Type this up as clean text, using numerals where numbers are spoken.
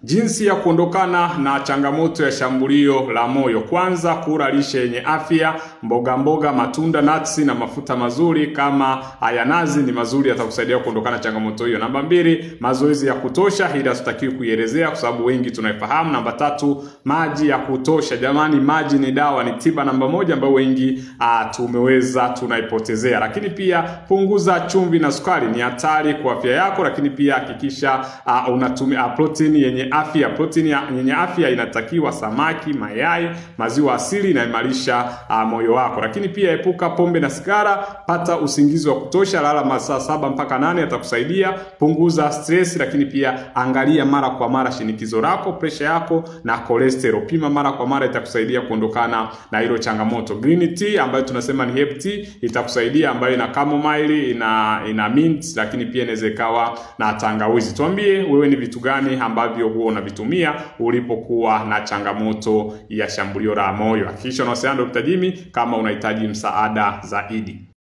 Jinsi ya kuondokana na changamoto ya shambulio la moyo. Kwanza, kula lishe yenye afya, mboga, matunda, nuts na mafuta mazuri kama ya nazi ni mazuri, yatakusaidia kuondokana na changamoto hiyo. Namba 2, mazoezi ya kutosha, hili hatutakiwi kuielezea kwa sababu wengi tunaifahamu. Namba 3, maji ya kutosha. Jamani, maji ni dawa, ni tiba namba 1 ambayo wengi tunaipotezea. Lakini pia punguza chumvi na sukari, ni hatari kwa afya yako. Lakini pia hakikisha unatumia protein yenye afya. Protein yenye afya inatakiwa samaki, mayai, maziwa asili, inaimarisha moyo wako. Lakini pia epuka pombe na sigara, pata usingizi wa kutosha, lala masaa 7 mpaka 8, yatakusaidia. Punguza stress, lakini pia angalia mara kwa mara shinikizo lako, pressure yako na cholesterol. Pima mara kwa mara, itakusaidia kuondokana na hilo changamoto. Green tea ambayo tunasema ni herb tea itakusaidia, ambayo ina chamomile, ina mint, lakini pia inaweza ikawa na tangawizi. Tuambie wewe ni vitu gani ambavyo huwa unavitumia ulipokuwa na changamoto ya shambulio la moyo. Hakikisha unawasiliana na Dr. Jimmy kama unahitaji msaada zaidi.